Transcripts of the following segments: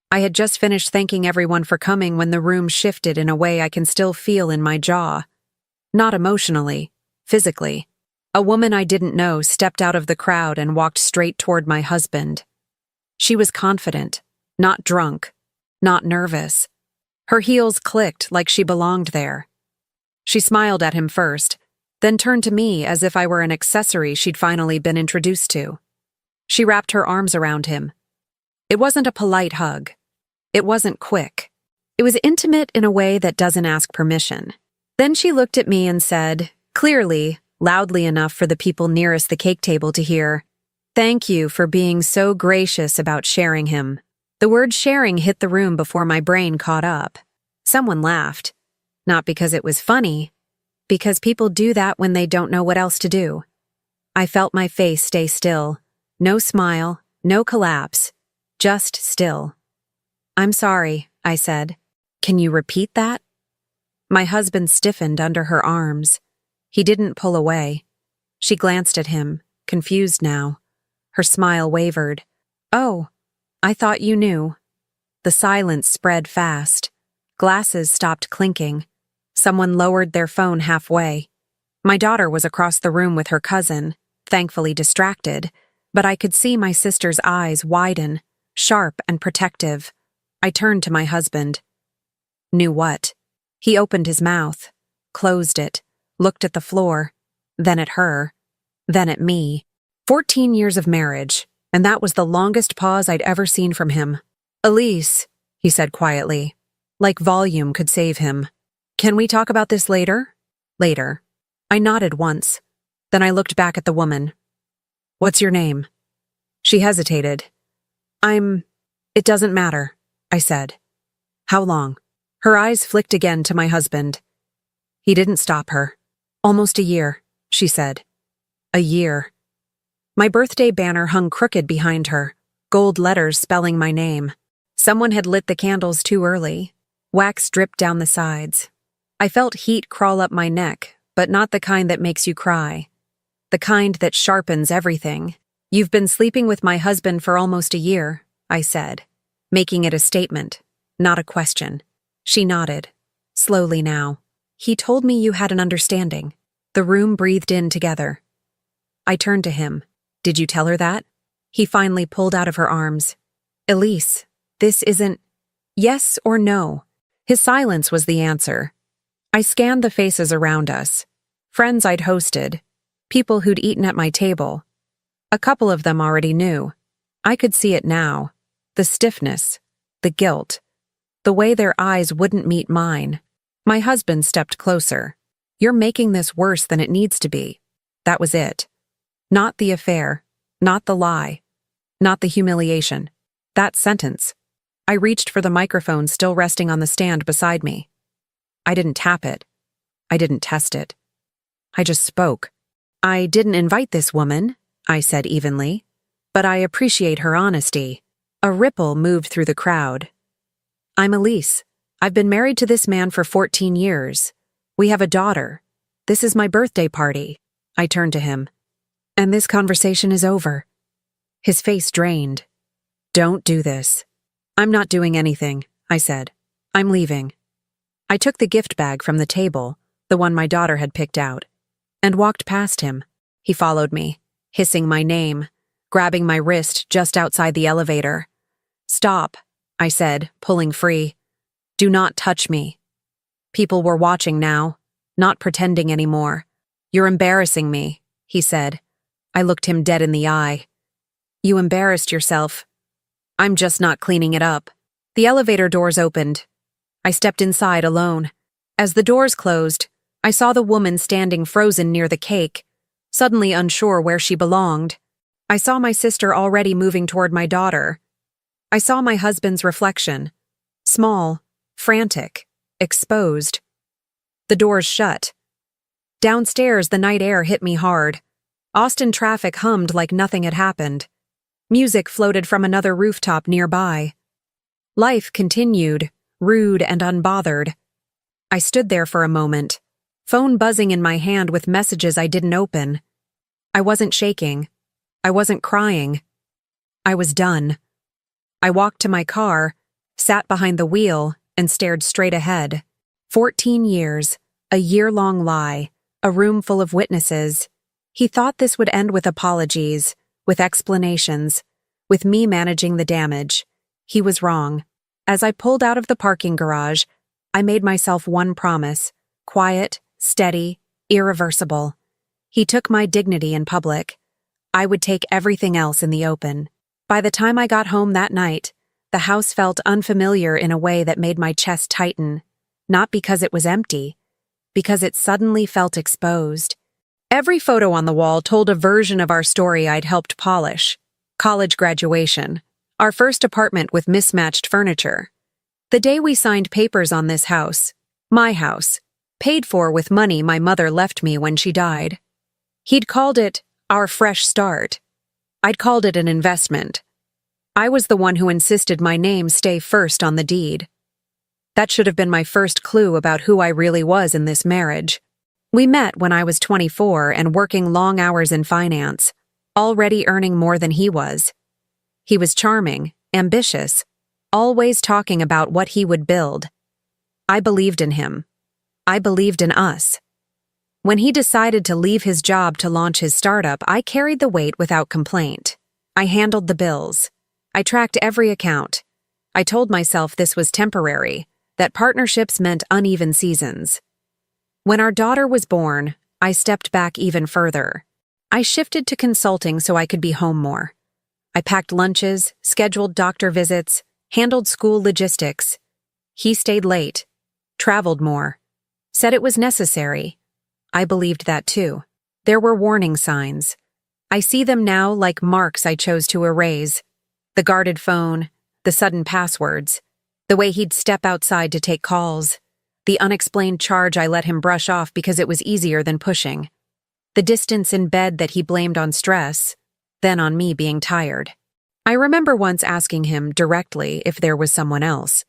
I had just finished thanking everyone for coming when the room shifted in a way I can still feel in my jaw. Not emotionally, physically. A woman I didn't know stepped out of the crowd and walked straight toward my husband. She was confident, not drunk, not nervous. Her heels clicked like she belonged there. She smiled at him first, then turned to me as if I were an accessory she'd finally been introduced to. She wrapped her arms around him. It wasn't a polite hug. It wasn't quick. It was intimate in a way that doesn't ask permission. Then she looked at me and said, clearly, loudly enough for the people nearest the cake table to hear, "Thank you for being so gracious about sharing him." The word sharing hit the room before my brain caught up. Someone laughed. Not because it was funny, because people do that when they don't know what else to do. I felt my face stay still. No smile, no collapse, just still. "I'm sorry," I said. "Can you repeat that?" My husband stiffened under her arms. He didn't pull away. She glanced at him, confused now. Her smile wavered. "Oh, I thought you knew." The silence spread fast. Glasses stopped clinking. Someone lowered their phone halfway. My daughter was across the room with her cousin, thankfully distracted, but I could see my sister's eyes widen, sharp and protective. I turned to my husband. Knew what? He opened his mouth, closed it, looked at the floor, then at her, then at me. 14 years of marriage, and that was the longest pause I'd ever seen from him. "Elise," he said quietly, like volume could save him. "Can we talk about this later?" Later. I nodded once. Then I looked back at the woman. "What's your name?" She hesitated. It doesn't matter," I said. "How long?" Her eyes flicked again to my husband. He didn't stop her. "Almost a year," she said. A year. My birthday banner hung crooked behind her, gold letters spelling my name. Someone had lit the candles too early. Wax dripped down the sides. I felt heat crawl up my neck, but not the kind that makes you cry. The kind that sharpens everything. "You've been sleeping with my husband for almost a year," I said, making it a statement, not a question. She nodded, slowly now. "He told me you had an understanding." The room breathed in together. I turned to him. "Did you tell her that?" He finally pulled out of her arms. "Elise, this isn't..." Yes or no? His silence was the answer. I scanned the faces around us. Friends I'd hosted. People who'd eaten at my table. A couple of them already knew. I could see it now. The stiffness. The guilt. The way their eyes wouldn't meet mine. My husband stepped closer. "You're making this worse than it needs to be." That was it. Not the affair. Not the lie. Not the humiliation. That sentence. I reached for the microphone still resting on the stand beside me. I didn't tap it. I didn't test it. I just spoke. "I didn't invite this woman," I said evenly, "but I appreciate her honesty." A ripple moved through the crowd. "I'm Elise. I've been married to this man for 14 years. We have a daughter. This is my birthday party." I turned to him. "And this conversation is over." His face drained. "Don't do this." "I'm not doing anything," I said. "I'm leaving." I took the gift bag from the table, the one my daughter had picked out, and walked past him. He followed me, hissing my name, grabbing my wrist just outside the elevator. "Stop," I said, pulling free. "Do not touch me." People were watching now, not pretending anymore. "You're embarrassing me," he said. I looked him dead in the eye. "You embarrassed yourself." "I'm just not cleaning it up." The elevator doors opened. I stepped inside alone. As the doors closed, I saw the woman standing frozen near the cake, suddenly unsure where she belonged. I saw my sister already moving toward my daughter. I saw my husband's reflection. Small, frantic, exposed. The doors shut. Downstairs, the night air hit me hard. Austin traffic hummed like nothing had happened. Music floated from another rooftop nearby. Life continued, rude and unbothered. I stood there for a moment, phone buzzing in my hand with messages I didn't open. I wasn't shaking. I wasn't crying. I was done. I walked to my car, sat behind the wheel, and stared straight ahead. 14 years, a year-long lie, a room full of witnesses. He thought this would end with apologies, with explanations, with me managing the damage. He was wrong. As I pulled out of the parking garage, I made myself one promise: quiet, steady, irreversible. He took my dignity in public. I would take everything else in the open. By the time I got home that night, the house felt unfamiliar in a way that made my chest tighten, not because it was empty, because it suddenly felt exposed. Every photo on the wall told a version of our story I'd helped polish. College graduation, our first apartment with mismatched furniture. The day we signed papers on this house, my house, paid for with money my mother left me when she died. He'd called it our fresh start. I'd called it an investment. I was the one who insisted my name stay first on the deed. That should have been my first clue about who I really was in this marriage. We met when I was 24 and working long hours in finance, already earning more than he was. He was charming, ambitious, always talking about what he would build. I believed in him. I believed in us. When he decided to leave his job to launch his startup, I carried the weight without complaint. I handled the bills. I tracked every account. I told myself this was temporary, that partnerships meant uneven seasons. When our daughter was born, I stepped back even further. I shifted to consulting so I could be home more. I packed lunches, scheduled doctor visits, handled school logistics. He stayed late, traveled more, said it was necessary. I believed that too. There were warning signs. I see them now like marks I chose to erase. The guarded phone, the sudden passwords, the way he'd step outside to take calls, the unexplained charge I let him brush off because it was easier than pushing, the distance in bed that he blamed on stress, then on me being tired. I remember once asking him directly if there was someone else.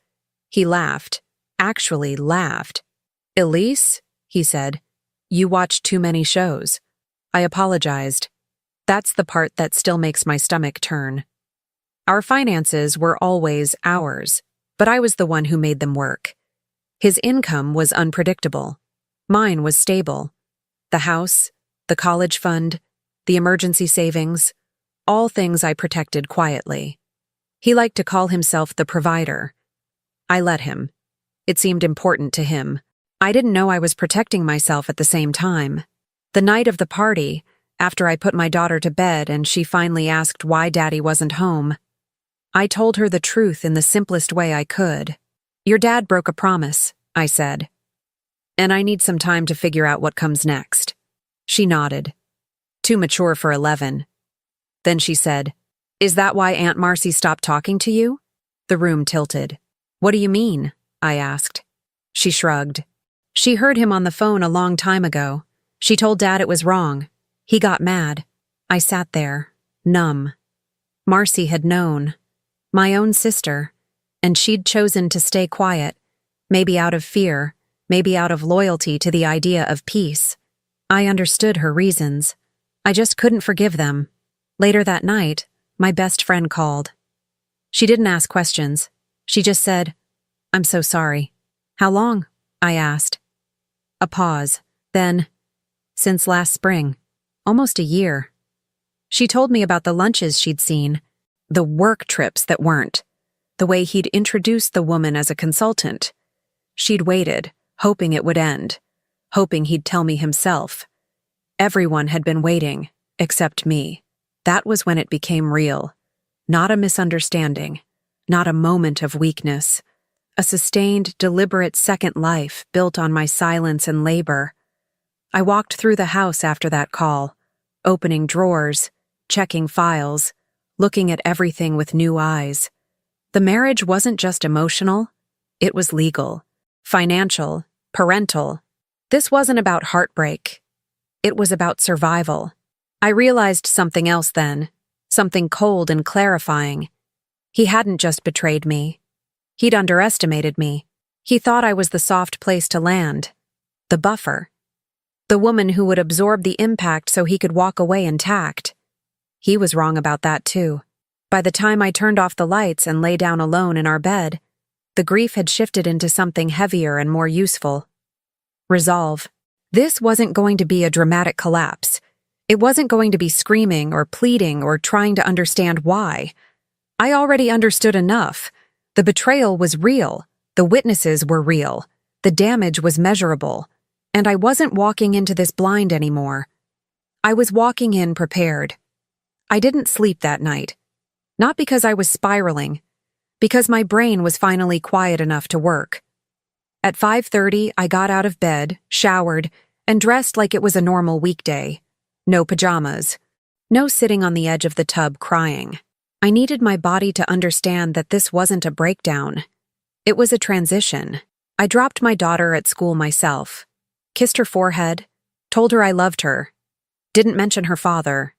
He laughed, actually laughed. "Elise," he said, "you watch too many shows." I apologized. That's the part that still makes my stomach turn. Our finances were always ours, but I was the one who made them work. His income was unpredictable. Mine was stable. The house, the college fund, the emergency savings, all things I protected quietly. He liked to call himself the provider. I let him. It seemed important to him. I didn't know I was protecting myself at the same time. The night of the party, after I put my daughter to bed and she finally asked why Daddy wasn't home, I told her the truth in the simplest way I could. "Your dad broke a promise," I said. "And I need some time to figure out what comes next." She nodded. "Too mature for 11. Then she said, "Is that why Aunt Marcy stopped talking to you?" The room tilted. "What do you mean?" I asked. She shrugged. She heard him on the phone a long time ago. She told Dad it was wrong. He got mad. I sat there, numb. Marcy had known. My own sister. And she'd chosen to stay quiet, maybe out of fear, maybe out of loyalty to the idea of peace. I understood her reasons. I just couldn't forgive them. Later that night, my best friend called. She didn't ask questions. She just said, "I'm so sorry." "How long?" I asked. A pause. Then, "Since last spring. Almost a year." She told me about the lunches she'd seen, the work trips that weren't, the way he'd introduced the woman as a consultant. She'd waited, hoping it would end, hoping he'd tell me himself. Everyone had been waiting, except me. That was when it became real. Not a misunderstanding, not a moment of weakness. A sustained, deliberate second life built on my silence and labor. I walked through the house after that call, opening drawers, checking files, looking at everything with new eyes. The marriage wasn't just emotional, it was legal, financial, parental. This wasn't about heartbreak. It was about survival. I realized something else then, something cold and clarifying. He hadn't just betrayed me. He'd underestimated me. He thought I was the soft place to land, the buffer, the woman who would absorb the impact so he could walk away intact. He was wrong about that too. By the time I turned off the lights and lay down alone in our bed, the grief had shifted into something heavier and more useful. Resolve. This wasn't going to be a dramatic collapse. It wasn't going to be screaming or pleading or trying to understand why. I already understood enough. The betrayal was real. The witnesses were real. The damage was measurable. And I wasn't walking into this blind anymore. I was walking in prepared. I didn't sleep that night. Not because I was spiraling, because my brain was finally quiet enough to work. At 5:30, I got out of bed, showered, and dressed like it was a normal weekday. No pajamas. No sitting on the edge of the tub crying. I needed my body to understand that this wasn't a breakdown. It was a transition. I dropped my daughter at school myself, kissed her forehead, told her I loved her, didn't mention her father.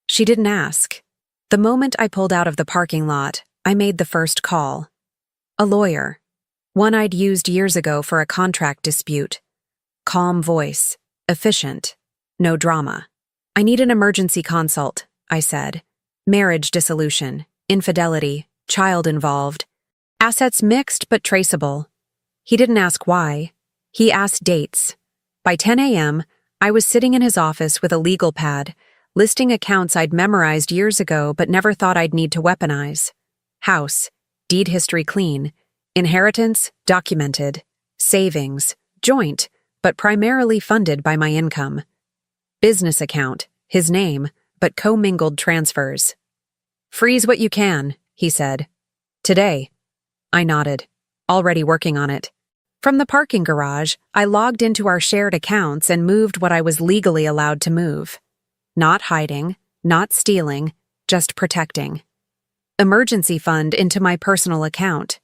She didn't ask. The moment I pulled out of the parking lot, I made the first call. A lawyer. One I'd used years ago for a contract dispute. Calm voice. Efficient. No drama. I need an emergency consult, I said. Marriage dissolution. Infidelity. Child involved. Assets mixed but traceable. He didn't ask why. He asked dates. By 10 a.m., I was sitting in his office with a legal pad, listing accounts I'd memorized years ago but never thought I'd need to weaponize. House, deed history clean, inheritance, documented, savings, joint, but primarily funded by my income. Business account, his name, but commingled transfers. Freeze what you can, he said. Today. I nodded. Already working on it. From the parking garage, I logged into our shared accounts and moved what I was legally allowed to move. Not hiding, not stealing, just protecting. Emergency fund into my personal account.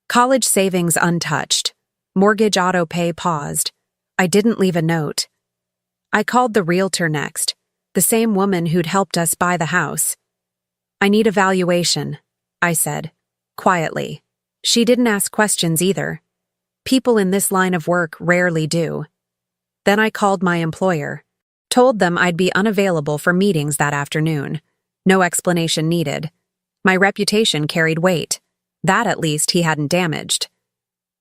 College savings untouched. Mortgage auto pay paused. I didn't leave a note. I called the realtor next, the same woman who'd helped us buy the house. I need a valuation, I said, quietly. She didn't ask questions either. People in this line of work rarely do. Then I called my employer. Told them I'd be unavailable for meetings that afternoon. No explanation needed. My reputation carried weight. That at least he hadn't damaged.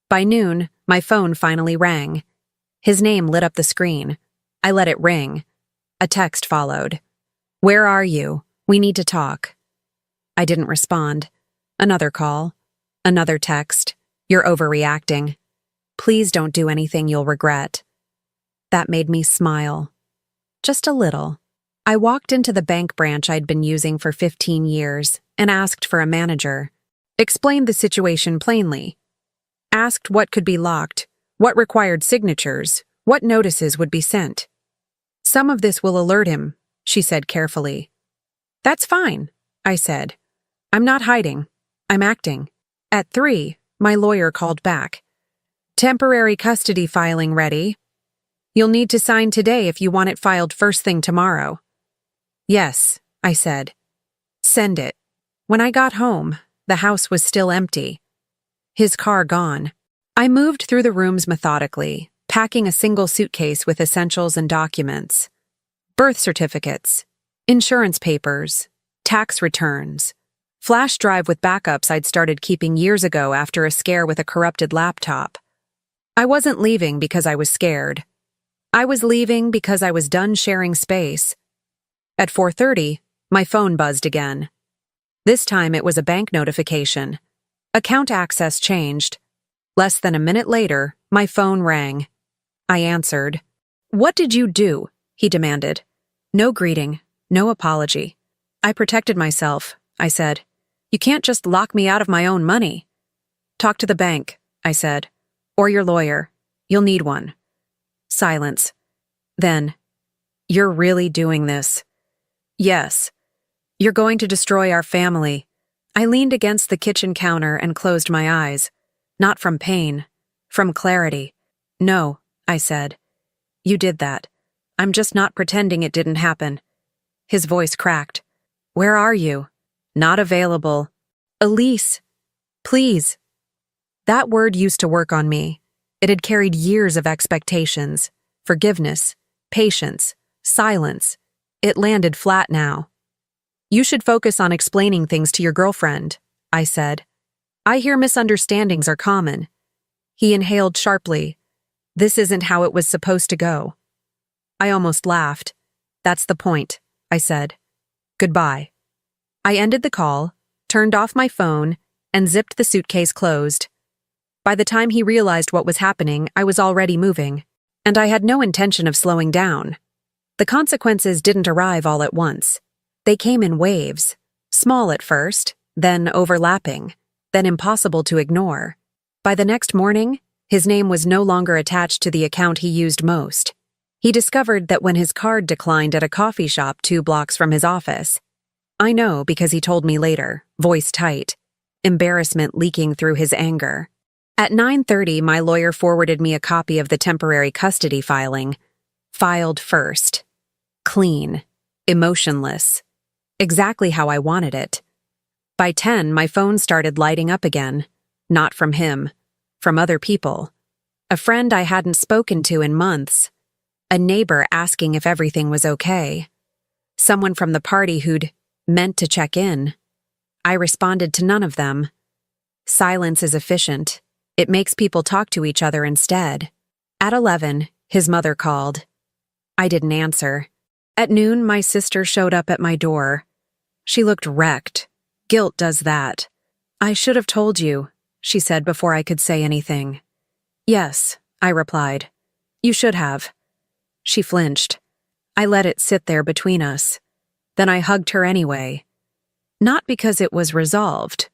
By noon, my phone finally rang. His name lit up the screen. I let it ring. A text followed. Where are you? We need to talk. I didn't respond. Another call. Another text. You're overreacting. Please don't do anything you'll regret. That made me smile. Just a little. I walked into the bank branch I'd been using for 15 years and asked for a manager. Explained the situation plainly. Asked what could be locked, what required signatures, what notices would be sent. Some of this will alert him, she said carefully. That's fine, I said. I'm not hiding. I'm acting. At 3, my lawyer called back. Temporary custody filing ready. You'll need to sign today if you want it filed first thing tomorrow. Yes, I said. Send it. When I got home, the house was still empty. His car gone. I moved through the rooms methodically, packing a single suitcase with essentials and documents. Birth certificates, insurance papers, tax returns, flash drive with backups I'd started keeping years ago after a scare with a corrupted laptop. I wasn't leaving because I was scared. I was leaving because I was done sharing space. At 4:30, my phone buzzed again. This time it was a bank notification. Account access changed. Less than a minute later, my phone rang. I answered. What did you do? He demanded. No greeting, no apology. I protected myself, I said. You can't just lock me out of my own money. Talk to the bank, I said. Or your lawyer. You'll need one. Silence. Then, you're really doing this. Yes. You're going to destroy our family. I leaned against the kitchen counter and closed my eyes. Not from pain. From clarity. No, I said. You did that. I'm just not pretending it didn't happen. His voice cracked. Where are you? Not available. Elise. Please. That word used to work on me. It had carried years of expectations, forgiveness, patience, silence. It landed flat now. You should focus on explaining things to your girlfriend, I said. I hear misunderstandings are common. He inhaled sharply. This isn't how it was supposed to go. I almost laughed. That's the point, I said. Goodbye. I ended the call, turned off my phone, and zipped the suitcase closed. By the time he realized what was happening, I was already moving, and I had no intention of slowing down. The consequences didn't arrive all at once. They came in waves, small at first, then overlapping, then impossible to ignore. By the next morning, his name was no longer attached to the account he used most. He discovered that when his card declined at a coffee shop 2 blocks from his office. I know because he told me later, voice tight, embarrassment leaking through his anger. At 9:30, my lawyer forwarded me a copy of the temporary custody filing. Filed first. Clean. Emotionless. Exactly how I wanted it. By 10, my phone started lighting up again. Not from him. From other people. A friend I hadn't spoken to in months. A neighbor asking if everything was okay. Someone from the party who'd meant to check in. I responded to none of them. Silence is efficient. It makes people talk to each other instead. At 11, his mother called. I didn't answer. At noon, my sister showed up at my door. She looked wrecked. Guilt does that. I should have told you, she said before I could say anything. Yes, I replied. You should have. She flinched. I let it sit there between us. Then I hugged her anyway. Not because it was resolved.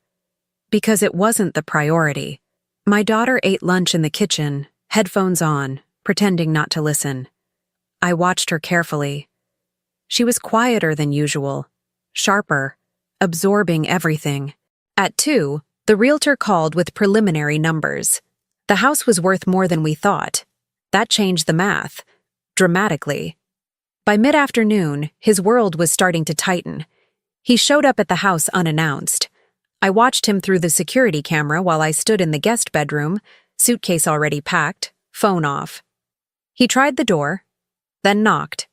Because it wasn't the priority. My daughter ate lunch in the kitchen, headphones on, pretending not to listen. I watched her carefully. She was quieter than usual, sharper, absorbing everything. At 2, the realtor called with preliminary numbers. The house was worth more than we thought. That changed the math. Dramatically. By mid-afternoon, his world was starting to tighten. He showed up at the house unannounced. I watched him through the security camera while I stood in the guest bedroom, suitcase already packed, phone off. He tried the door, then knocked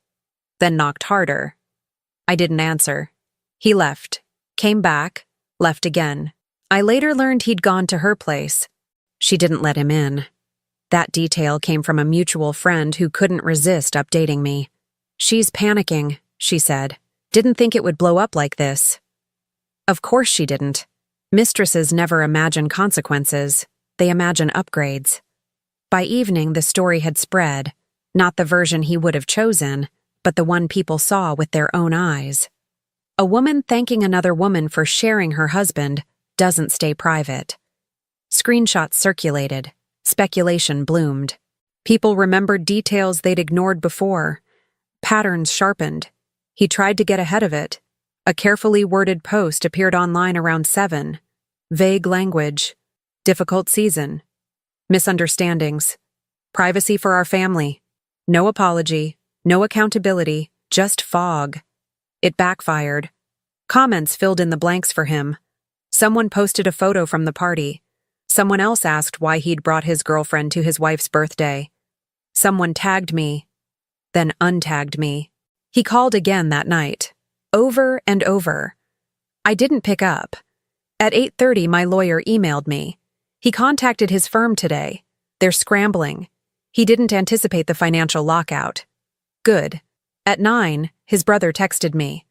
harder. I didn't answer. He left, came back, left again. I later learned he'd gone to her place. She didn't let him in. That detail came from a mutual friend who couldn't resist updating me. She's panicking, she said. Didn't think it would blow up like this. Of course she didn't. Mistresses never imagine consequences. They imagine upgrades. By evening, the story had spread. Not the version he would have chosen, but the one people saw with their own eyes. A woman thanking another woman for sharing her husband doesn't stay private. Screenshots circulated. Speculation bloomed. People remembered details they'd ignored before. Patterns sharpened. He tried to get ahead of it. A carefully worded post appeared online around 7. Vague language. Difficult season. Misunderstandings. Privacy for our family. No apology. No accountability. Just fog. It backfired. Comments filled in the blanks for him. Someone posted a photo from the party. Someone else asked why he'd brought his girlfriend to his wife's birthday. Someone tagged me, then untagged me. He called again that night, over and over. I didn't pick up. At 8:30, my lawyer emailed me. He contacted his firm today. They're scrambling. He didn't anticipate the financial lockout. Good. At 9, his brother texted me.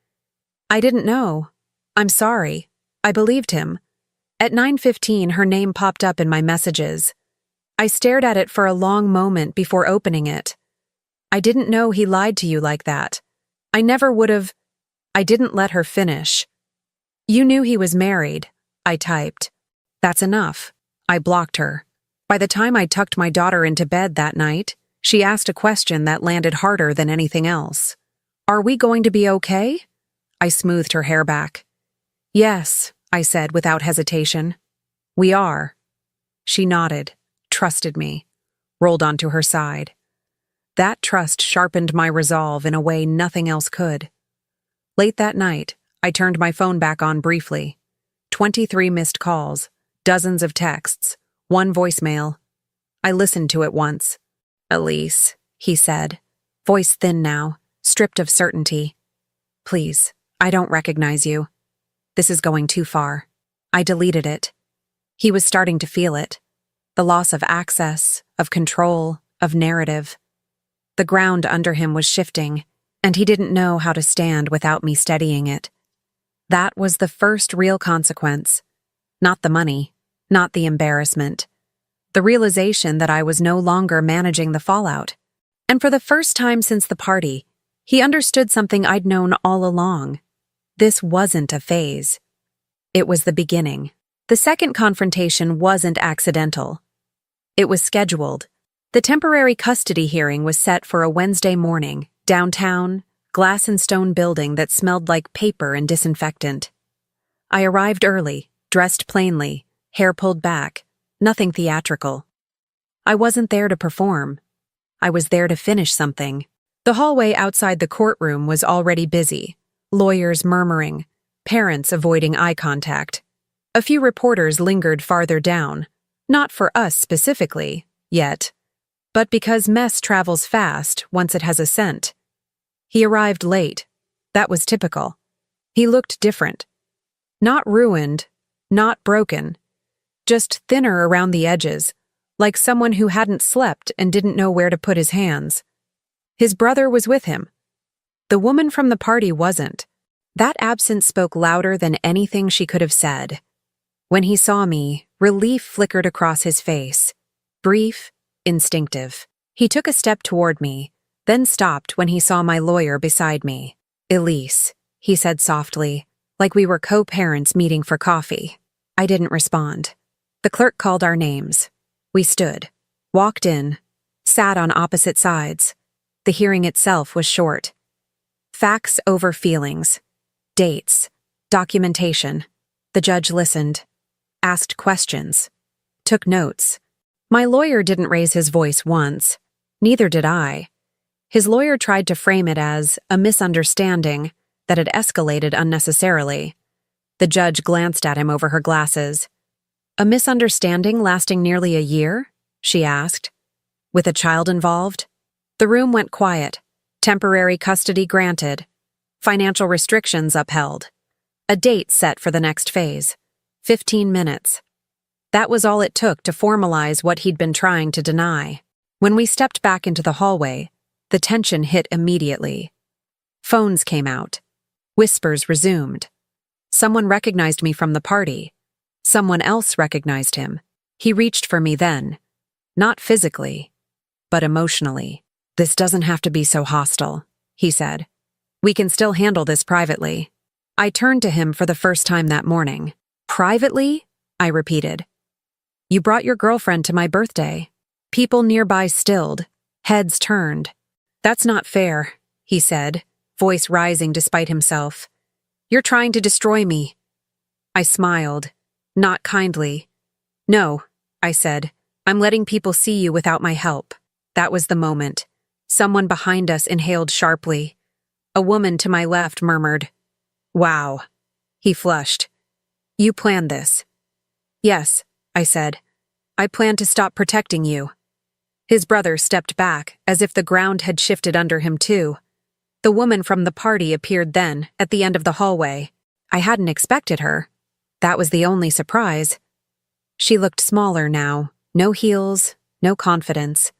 I didn't know. I'm sorry. I believed him. At 9:15, her name popped up in my messages. I stared at it for a long moment before opening it. I didn't know he lied to you like that. I never would have. I didn't let her finish. You knew he was married, I typed. That's enough. I blocked her. By the time I tucked my daughter into bed that night, she asked a question that landed harder than anything else. Are we going to be okay? I smoothed her hair back. Yes, I said without hesitation. We are. She nodded, trusted me, rolled onto her side. That trust sharpened my resolve in a way nothing else could. Late that night, I turned my phone back on briefly. 23 missed calls, dozens of texts, 1 voicemail. I listened to it once. Elise, he said, voice thin now, stripped of certainty. Please, I don't recognize you. This is going too far. I deleted it. He was starting to feel it. The loss of access, of control, of narrative. The ground under him was shifting, and he didn't know how to stand without me steadying it. That was the first real consequence. Not the money, not the embarrassment. The realization that I was no longer managing the fallout. And for the first time since the party, he understood something I'd known all along. This wasn't a phase. It was the beginning. The second confrontation wasn't accidental. It was scheduled. The temporary custody hearing was set for a Wednesday morning, downtown, glass and stone building that smelled like paper and disinfectant. I arrived early, dressed plainly, hair pulled back, nothing theatrical. I wasn't there to perform. I was there to finish something. The hallway outside the courtroom was already busy, lawyers murmuring, parents avoiding eye contact. A few reporters lingered farther down, not for us specifically, yet, but because mess travels fast once it has a scent. He arrived late. That was typical. He looked different. Not ruined, not broken, just thinner around the edges, like someone who hadn't slept and didn't know where to put his hands. His brother was with him. The woman from the party wasn't. That absence spoke louder than anything she could have said. When he saw me, relief flickered across his face. Brief, instinctive. He took a step toward me, then stopped when he saw my lawyer beside me. "Elise," he said softly, like we were co-parents meeting for coffee. I didn't respond. The clerk called our names. We stood, walked in, sat on opposite sides. The hearing itself was short. Facts over feelings. Dates. Documentation. The judge listened. Asked questions. Took notes. My lawyer didn't raise his voice once. Neither did I. His lawyer tried to frame it as a misunderstanding that had escalated unnecessarily. The judge glanced at him over her glasses. "A misunderstanding lasting nearly a year?" she asked. "With a child involved?" The room went quiet. Temporary custody granted. Financial restrictions upheld. A date set for the next phase. 15 minutes. That was all it took to formalize what he'd been trying to deny. When we stepped back into the hallway, the tension hit immediately. Phones came out. Whispers resumed. Someone recognized me from the party. Someone else recognized him. He reached for me then. Not physically, but emotionally. "This doesn't have to be so hostile," he said. "We can still handle this privately." I turned to him for the first time that morning. "Privately?" I repeated. "You brought your girlfriend to my birthday." People nearby stilled, heads turned. "That's not fair," he said, voice rising despite himself. "You're trying to destroy me." I smiled, not kindly. "No," I said, "I'm letting people see you without my help." That was the moment. Someone behind us inhaled sharply. A woman to my left murmured, "Wow." He flushed. "You planned this." "Yes," I said. "I planned to stop protecting you." His brother stepped back, as if the ground had shifted under him too. The woman from the party appeared then, at the end of the hallway. I hadn't expected her. That was the only surprise. She looked smaller now, no heels, no confidence.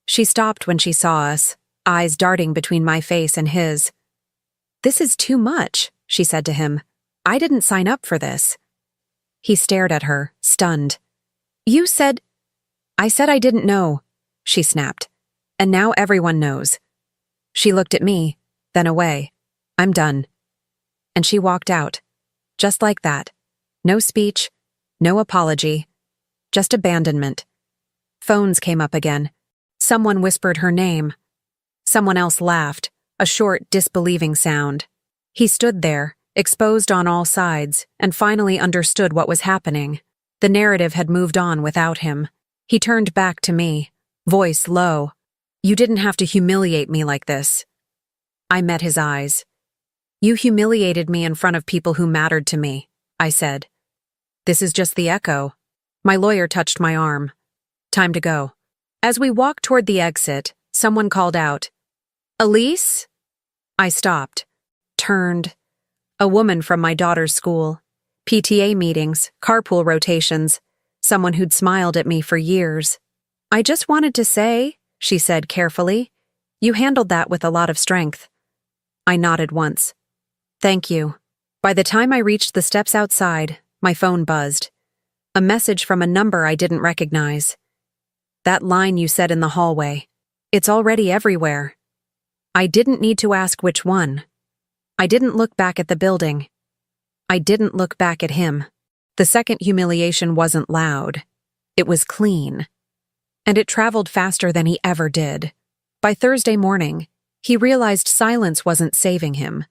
She stopped when she saw us, eyes darting between my face and his. "This is too much," she said to him. "I didn't sign up for this." He stared at her, stunned. "You said—" "I said I didn't know," she snapped. "And now everyone knows." She looked at me, then away. "I'm done." And she walked out. Just like that. No speech, no apology, just abandonment. Phones came up again. Someone whispered her name. Someone else laughed, a short, disbelieving sound. He stood there, exposed on all sides, and finally understood what was happening. The narrative had moved on without him. He turned back to me, voice low. "You didn't have to humiliate me like this." I met his eyes. "You humiliated me in front of people who mattered to me," I said. "This is just the echo." My lawyer touched my arm. "Time to go." As we walked toward the exit, someone called out, "Elise?" I stopped, turned. A woman from my daughter's school. PTA meetings, carpool rotations. someone who'd smiled at me for years. "I just wanted to say," she said carefully, "you handled that with a lot of strength." I nodded once. "Thank you." By the time I reached the steps outside, my phone buzzed. A message from a number I didn't recognize. "That line you said in the hallway. It's already everywhere." I didn't need to ask which one. I didn't look back at the building. I didn't look back at him. The second humiliation wasn't loud. It was clean. And it traveled faster than he ever did. By Thursday morning, he realized silence wasn't saving him.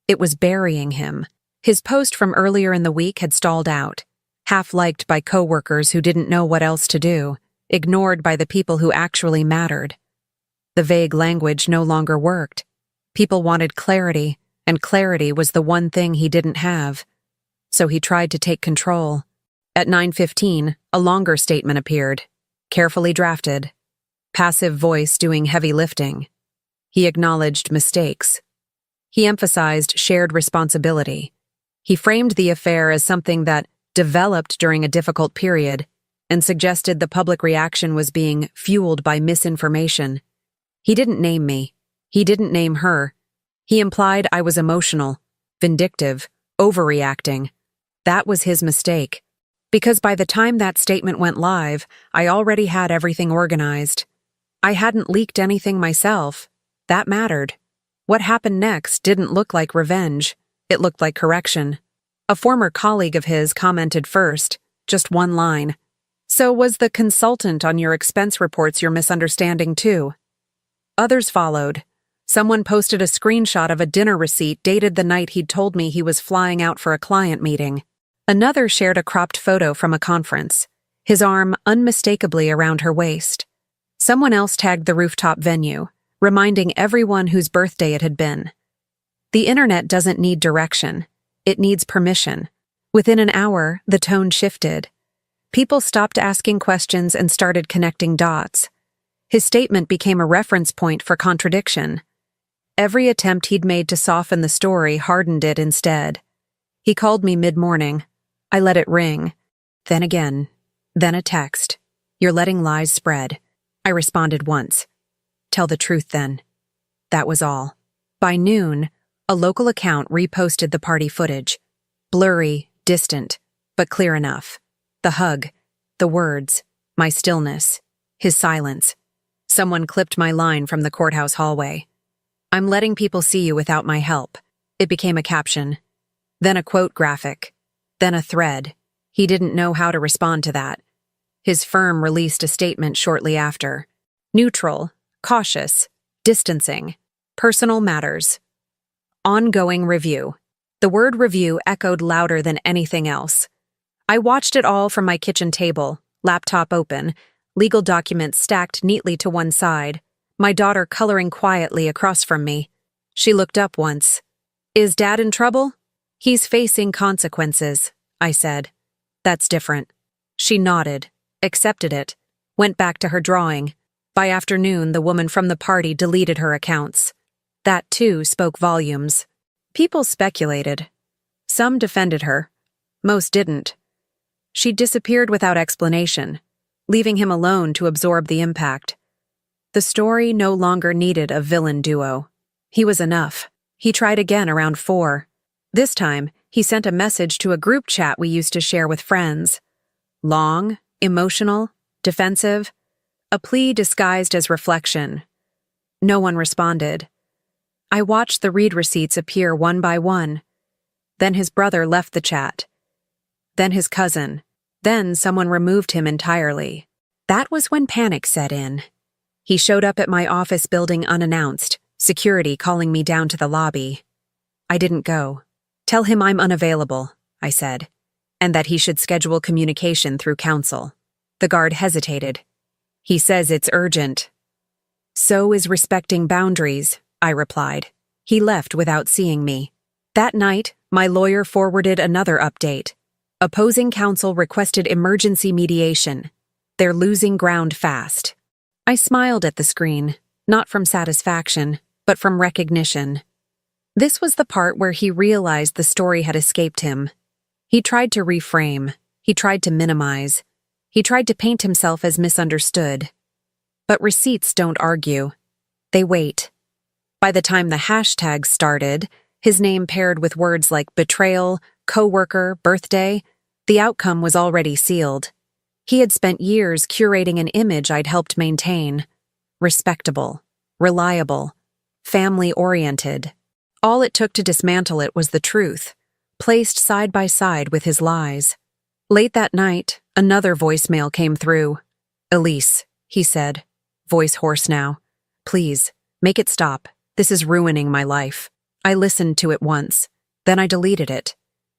It was burying him. His post from earlier in the week had stalled out, half-liked by coworkers who didn't know what else to do, ignored by the people who actually mattered. The vague language no longer worked. People wanted clarity, and clarity was the one thing he didn't have. So he tried to take control. At 9:15, a longer statement appeared, carefully drafted. Passive voice doing heavy lifting. He acknowledged mistakes. He emphasized shared responsibility. He framed the affair as something that developed during a difficult period and suggested the public reaction was being fueled by misinformation. He didn't name me. He didn't name her. He implied I was emotional, vindictive, overreacting. That was his mistake. Because by the time that statement went live, I already had everything organized. I hadn't leaked anything myself. That mattered. What happened next didn't look like revenge. It looked like correction. A former colleague of his commented first, just one line. "So was the consultant on your expense reports your misunderstanding too?" Others followed. Someone posted a screenshot of a dinner receipt dated the night he'd told me he was flying out for a client meeting. Another shared a cropped photo from a conference, his arm unmistakably around her waist. Someone else tagged the rooftop venue, reminding everyone whose birthday it had been. The internet doesn't need direction. It needs permission. Within an hour, the tone shifted. People stopped asking questions and started connecting dots. His statement became a reference point for contradiction. Every attempt he'd made to soften the story hardened it instead. He called me mid-morning. I let it ring. Then again. Then a text. "You're letting lies spread." I responded once. "Tell the truth then." That was all. By noon, a local account reposted the party footage. Blurry, distant, but clear enough. The hug, the words, my stillness, his silence. Someone clipped my line from the courthouse hallway. "I'm letting people see you without my help." It became a caption. Then a quote graphic. Then a thread. He didn't know how to respond to that. His firm released a statement shortly after. Neutral, cautious, distancing, personal matters. Ongoing review. The word review echoed louder than anything else. I watched it all from my kitchen table, laptop open, legal documents stacked neatly to one side, my daughter coloring quietly across from me. She looked up once. "Is Dad in trouble?" "He's facing consequences," I said. "That's different." She nodded, accepted it, went back to her drawing. By afternoon, the woman from the party deleted her accounts. That, too, spoke volumes. People speculated. Some defended her. Most didn't. She disappeared without explanation, leaving him alone to absorb the impact. The story no longer needed a villain duo. He was enough. He tried again around 4. This time, he sent a message to a group chat we used to share with friends. Long, emotional, defensive, a plea disguised as reflection. No one responded. I watched the read receipts appear one by one. Then his brother left the chat. Then his cousin. Then someone removed him entirely. That was when panic set in. He showed up at my office building unannounced, security calling me down to the lobby. I didn't go. "Tell him I'm unavailable," I said, and that he should schedule communication through counsel. The guard hesitated. "He says it's urgent." "So is respecting boundaries," I replied. He left without seeing me. That night, my lawyer forwarded another update. Opposing counsel requested emergency mediation. They're losing ground fast. I smiled at the screen, not from satisfaction, but from recognition. This was the part where he realized the story had escaped him. He tried to reframe. He tried to minimize. He tried to paint himself as misunderstood. But receipts don't argue. They wait. By the time the hashtags started, his name paired with words like betrayal, coworker, birthday, the outcome was already sealed. He had spent years curating an image I'd helped maintain. Respectable, reliable, family-oriented. All it took to dismantle it was the truth, placed side by side with his lies. Late that night, another voicemail came through. "Elise," he said, voice hoarse now. "Please, make it stop. This is ruining my life." I listened to it once, then I deleted it.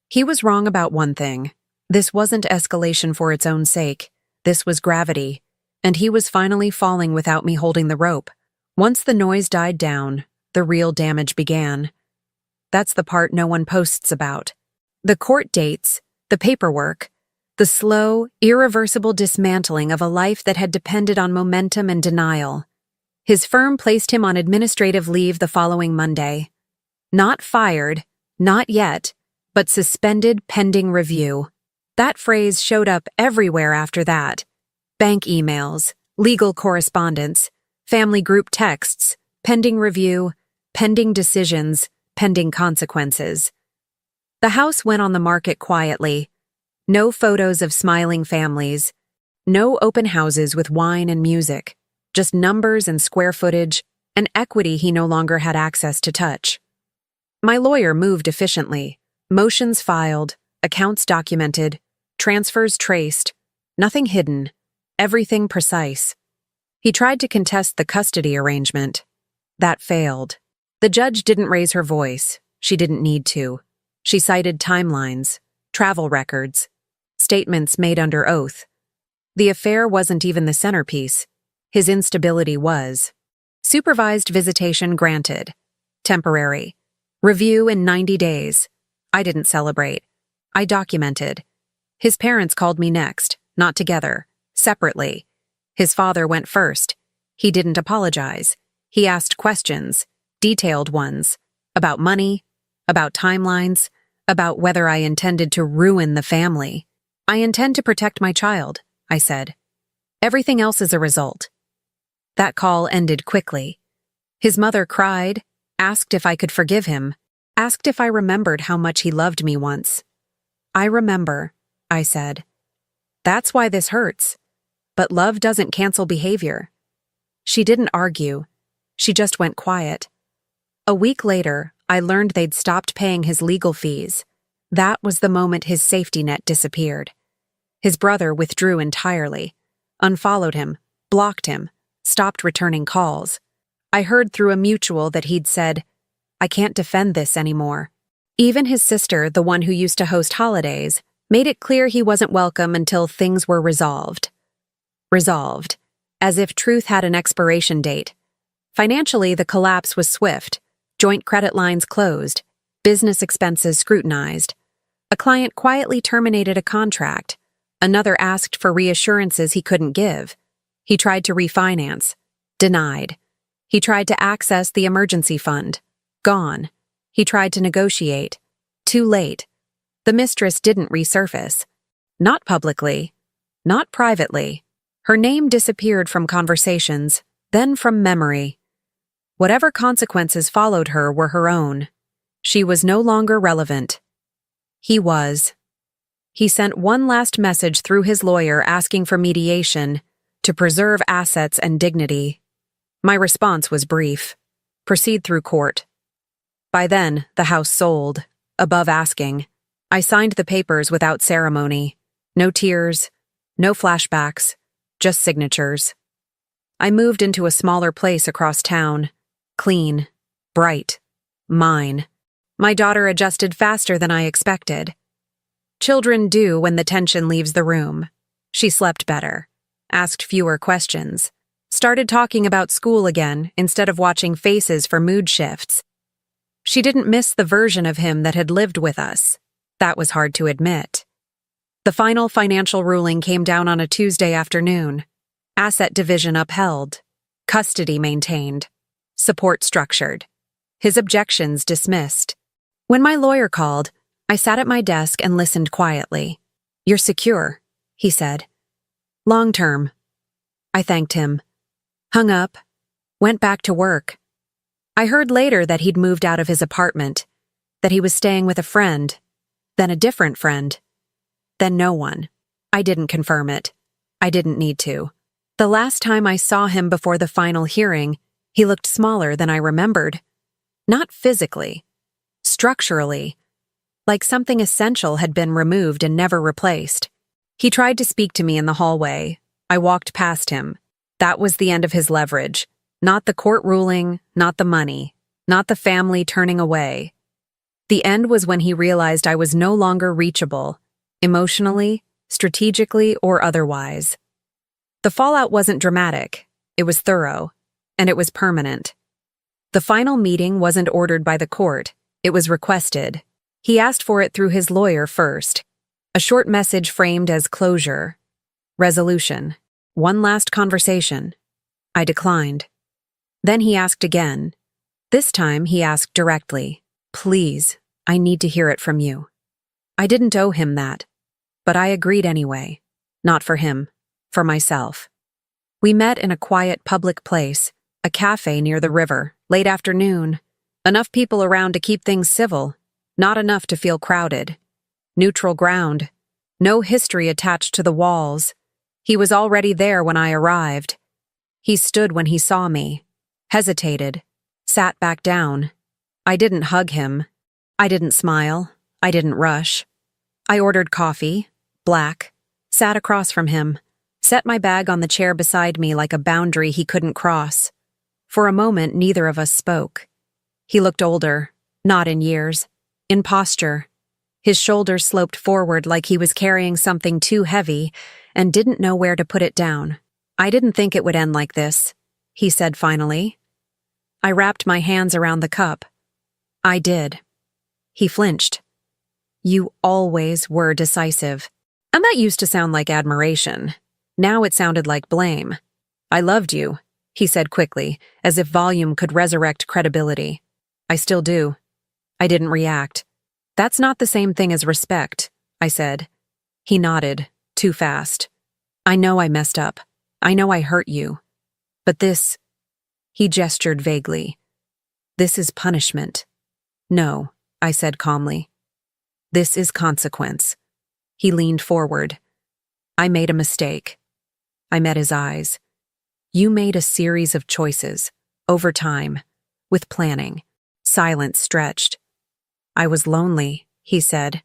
He was wrong about one thing. This wasn't escalation for its own sake. This was gravity, and he was finally falling without me holding the rope. Once the noise died down, the real damage began. That's the part no one posts about. The court dates, the paperwork, the slow, irreversible dismantling of a life that had depended on momentum and denial. His firm placed him on administrative leave the following Monday. Not fired, not yet, but suspended pending review. That phrase showed up everywhere after that. Bank emails, legal correspondence, family group texts, pending review, pending decisions, pending consequences. The house went on the market quietly. No photos of smiling families. No open houses with wine and music. Just numbers and square footage, and equity he no longer had access to touch. My lawyer moved efficiently. Motions filed, accounts documented, transfers traced, nothing hidden, everything precise. He tried to contest the custody arrangement. That failed. The judge didn't raise her voice. She didn't need to. She cited timelines, travel records, statements made under oath. The affair wasn't even the centerpiece. His instability was. Supervised visitation granted. Temporary. Review in 90 days. I didn't celebrate. I documented. His parents called me next, not together, separately. His father went first. He didn't apologize. He asked questions, detailed ones, about money, about timelines, about whether I intended to ruin the family. "I intend to protect my child," I said. "Everything else is a result." That call ended quickly. His mother cried, asked if I could forgive him, asked if I remembered how much he loved me once. "I remember," I said. "That's why this hurts. But love doesn't cancel behavior." She didn't argue. She just went quiet. A week later, I learned they'd stopped paying his legal fees. That was the moment his safety net disappeared. His brother withdrew entirely, unfollowed him, blocked him, stopped returning calls. I heard through a mutual that he'd said, "I can't defend this anymore." Even his sister, the one who used to host holidays, made it clear he wasn't welcome until things were resolved. Resolved, as if truth had an expiration date. Financially, the collapse was swift. Joint credit lines closed, business expenses scrutinized. A client quietly terminated a contract. Another asked for reassurances he couldn't give. He tried to refinance. Denied. He tried to access the emergency fund. Gone. He tried to negotiate. Too late. The mistress didn't resurface. Not publicly. Not privately. Her name disappeared from conversations, then from memory. Whatever consequences followed her were her own. She was no longer relevant. He was. He sent one last message through his lawyer asking for mediation to preserve assets and dignity. My response was brief. Proceed through court. By then, the house sold, above asking. I signed the papers without ceremony. No tears, no flashbacks, just signatures. I moved into a smaller place across town. Clean, bright, mine. My daughter adjusted faster than I expected. Children do when the tension leaves the room. She slept better, asked fewer questions, started talking about school again instead of watching faces for mood shifts. She didn't miss the version of him that had lived with us. That was hard to admit. The final financial ruling came down on a Tuesday afternoon. Asset division upheld. Custody maintained. Support structured. His objections dismissed. When my lawyer called, I sat at my desk and listened quietly. "You're secure," he said. Long term. I thanked him. Hung up. Went back to work. I heard later that he'd moved out of his apartment, that he was staying with a friend, then a different friend, then no one. I didn't confirm it. I didn't need to. The last time I saw him before the final hearing, he looked smaller than I remembered. Not physically. Structurally. Like something essential had been removed and never replaced. He tried to speak to me in the hallway. I walked past him. That was the end of his leverage. Not the court ruling, not the money, not the family turning away. The end was when he realized I was no longer reachable, emotionally, strategically, or otherwise. The fallout wasn't dramatic. It was thorough, and it was permanent. The final meeting wasn't ordered by the court. It was requested. He asked for it through his lawyer first. A short message framed as closure. Resolution. One last conversation. I declined. Then he asked again. This time he asked directly. Please, I need to hear it from you. I didn't owe him that, but I agreed anyway. Not for him, for myself. We met in a quiet public place, a cafe near the river, late afternoon. Enough people around to keep things civil, not enough to feel crowded. Neutral ground. No history attached to the walls. He was already there when I arrived. He stood when he saw me. Hesitated, sat back down. I didn't hug him. I didn't smile. I didn't rush. I ordered coffee, black, sat across from him, set my bag on the chair beside me like a boundary he couldn't cross. For a moment, neither of us spoke. He looked older, not in years, in posture. His shoulders sloped forward like he was carrying something too heavy and didn't know where to put it down. I didn't think it would end like this, he said finally. I wrapped my hands around the cup. I did. He flinched. You always were decisive. And that used to sound like admiration. Now it sounded like blame. I loved you, he said quickly, as if volume could resurrect credibility. I still do. I didn't react. That's not the same thing as respect, I said. He nodded, too fast. I know I messed up. I know I hurt you. But this... He gestured vaguely. This is punishment. No, I said calmly. This is consequence. He leaned forward. I made a mistake. I met his eyes. You made a series of choices, over time, with planning. Silence stretched. I was lonely, he said.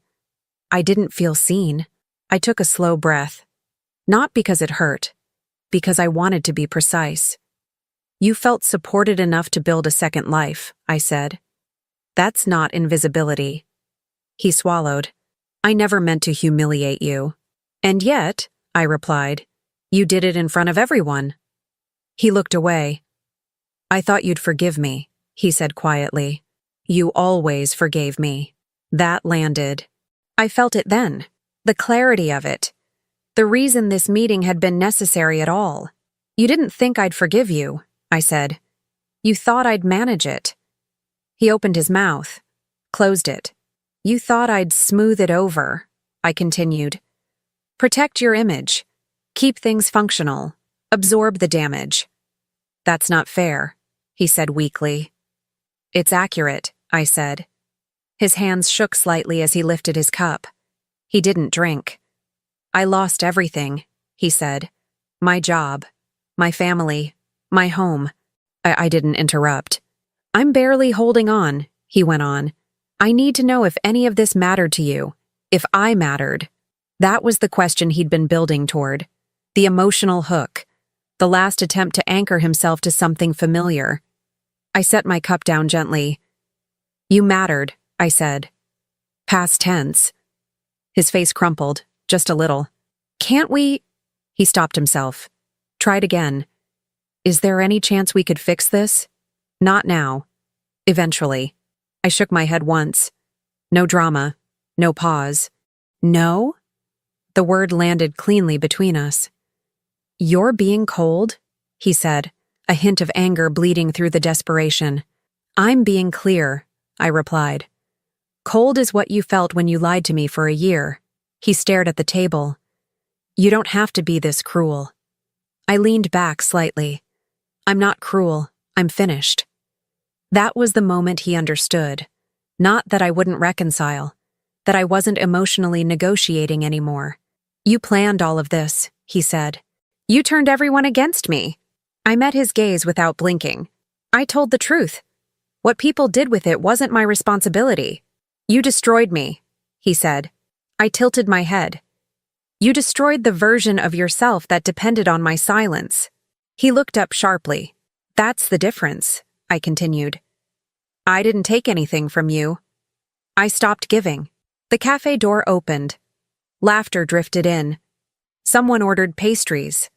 I didn't feel seen. I took a slow breath. Not because it hurt, because I wanted to be precise. You felt supported enough to build a second life, I said. That's not invisibility. He swallowed. I never meant to humiliate you. And yet, I replied, you did it in front of everyone. He looked away. I thought you'd forgive me, he said quietly. You always forgave me. That landed. I felt it then. The clarity of it. The reason this meeting had been necessary at all. You didn't think I'd forgive you, I said. You thought I'd manage it. He opened his mouth, closed it. You thought I'd smooth it over, I continued. Protect your image. Keep things functional. Absorb the damage. That's not fair, he said weakly. It's accurate, I said. His hands shook slightly as he lifted his cup. He didn't drink. I lost everything, he said. My job, my family, my home. I didn't interrupt. I'm barely holding on, he went on. I need to know if any of this mattered to you, if I mattered. That was the question he'd been building toward. The emotional hook. The last attempt to anchor himself to something familiar. I set my cup down gently. You mattered, I said. Past tense. His face crumpled, just a little. Can't we... He stopped himself. Tried again. Is there any chance we could fix this? Not now. Eventually. I shook my head once. No drama. No pause. No? The word landed cleanly between us. You're being cold, he said, a hint of anger bleeding through the desperation. I'm being clear, I replied. Cold is what you felt when you lied to me for a year. He stared at the table. You don't have to be this cruel. I leaned back slightly. I'm not cruel, I'm finished. That was the moment he understood. Not that I wouldn't reconcile, that I wasn't emotionally negotiating anymore. You planned all of this, he said. You turned everyone against me. I met his gaze without blinking. I told the truth. What people did with it wasn't my responsibility. You destroyed me, he said. I tilted my head. You destroyed the version of yourself that depended on my silence. He looked up sharply. That's the difference, I continued. I didn't take anything from you. I stopped giving. The cafe door opened. Laughter drifted in. Someone ordered pastries.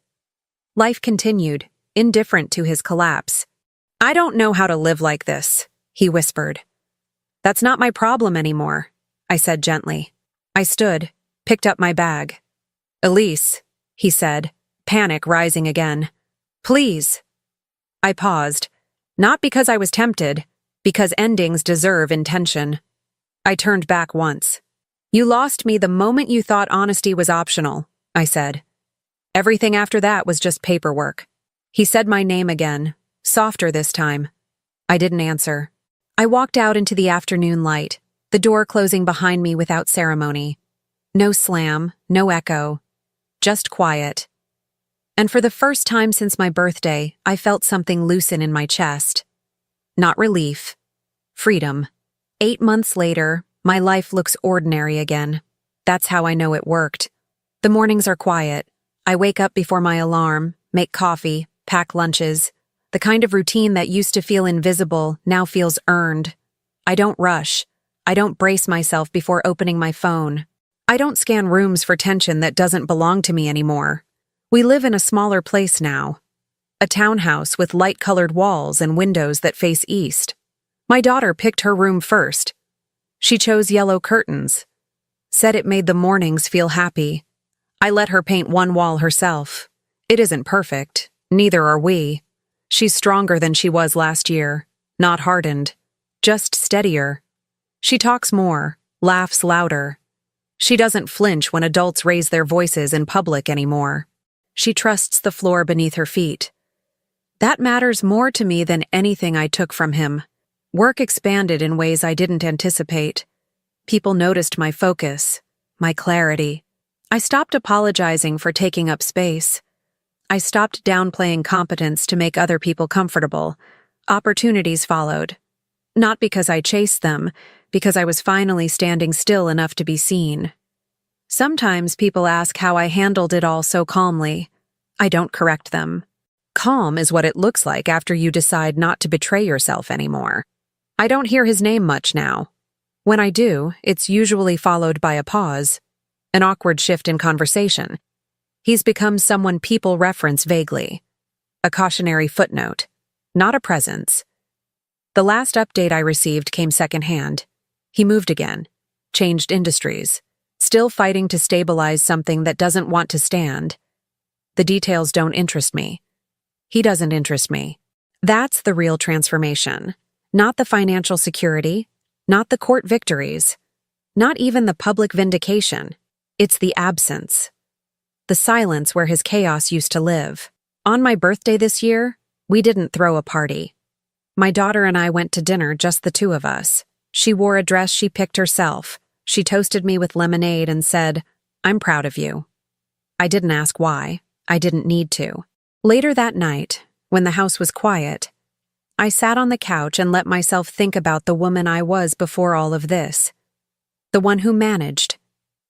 Life continued, indifferent to his collapse. I don't know how to live like this, he whispered. That's not my problem anymore, I said gently. I stood, picked up my bag. Elise, he said, panic rising again. Please. I paused, not because I was tempted, because endings deserve intention. I turned back once. You lost me the moment you thought honesty was optional, I said. Everything after that was just paperwork. He said my name again, softer this time. I didn't answer. I walked out into the afternoon light, the door closing behind me without ceremony. No slam, no echo, just quiet. And for the first time since my birthday, I felt something loosen in my chest. Not relief. Freedom. 8 months later, my life looks ordinary again. That's how I know it worked. The mornings are quiet. I wake up before my alarm, make coffee, pack lunches. The kind of routine that used to feel invisible now feels earned. I don't rush. I don't brace myself before opening my phone. I don't scan rooms for tension that doesn't belong to me anymore. We live in a smaller place now. A townhouse with light-colored walls and windows that face east. My daughter picked her room first. She chose yellow curtains. Said it made the mornings feel happy. I let her paint one wall herself. It isn't perfect. Neither are we. She's stronger than she was last year. Not hardened. Just steadier. She talks more, laughs louder. She doesn't flinch when adults raise their voices in public anymore. She trusts the floor beneath her feet. That matters more to me than anything I took from him. Work expanded in ways I didn't anticipate. People noticed my focus, my clarity. I stopped apologizing for taking up space. I stopped downplaying competence to make other people comfortable. Opportunities followed. Not because I chased them, because I was finally standing still enough to be seen. Sometimes people ask how I handled it all so calmly. I don't correct them. Calm is what it looks like after you decide not to betray yourself anymore. I don't hear his name much now. When I do, it's usually followed by a pause, an awkward shift in conversation. He's become someone people reference vaguely. A cautionary footnote, not a presence. The last update I received came secondhand. He moved again, changed industries, still fighting to stabilize something that doesn't want to stand. The details don't interest me. He doesn't interest me. That's the real transformation. Not the financial security, not the court victories, not even the public vindication. It's the absence. The silence where his chaos used to live. On my birthday this year, we didn't throw a party. My daughter and I went to dinner, just the two of us. She wore a dress she picked herself. She toasted me with lemonade and said, "I'm proud of you." I didn't ask why. I didn't need to. Later that night, when the house was quiet, I sat on the couch and let myself think about the woman I was before all of this. The one who managed.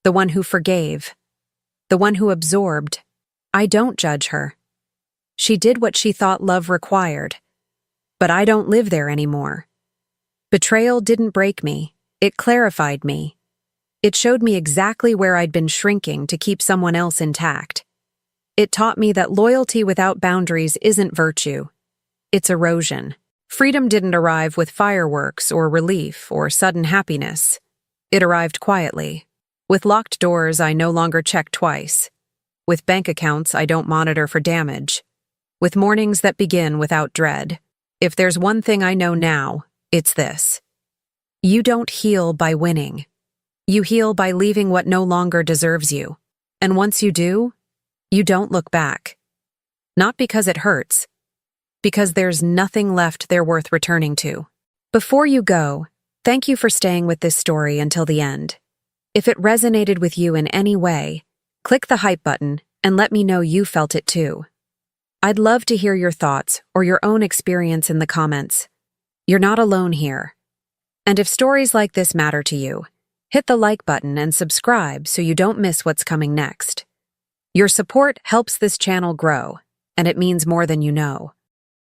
The one who forgave. The one who absorbed. I don't judge her. She did what she thought love required. But I don't live there anymore. Betrayal didn't break me. It clarified me. It showed me exactly where I'd been shrinking to keep someone else intact. It taught me that loyalty without boundaries isn't virtue. It's erosion. Freedom didn't arrive with fireworks or relief or sudden happiness. It arrived quietly. With locked doors I no longer check twice. With bank accounts I don't monitor for damage. With mornings that begin without dread. If there's one thing I know now, it's this. You don't heal by winning. You heal by leaving what no longer deserves you. And once you do, You don't look back. Not because it hurts, because there's nothing left there worth returning to. Before you go, thank you for staying with this story until the end. If it resonated with you in any way, click the hype button and let me know you felt it too. I'd love to hear your thoughts or your own experience in the comments. You're not alone here. And if stories like this matter to you, hit the like button and subscribe so you don't miss what's coming next. Your support helps this channel grow, and it means more than you know.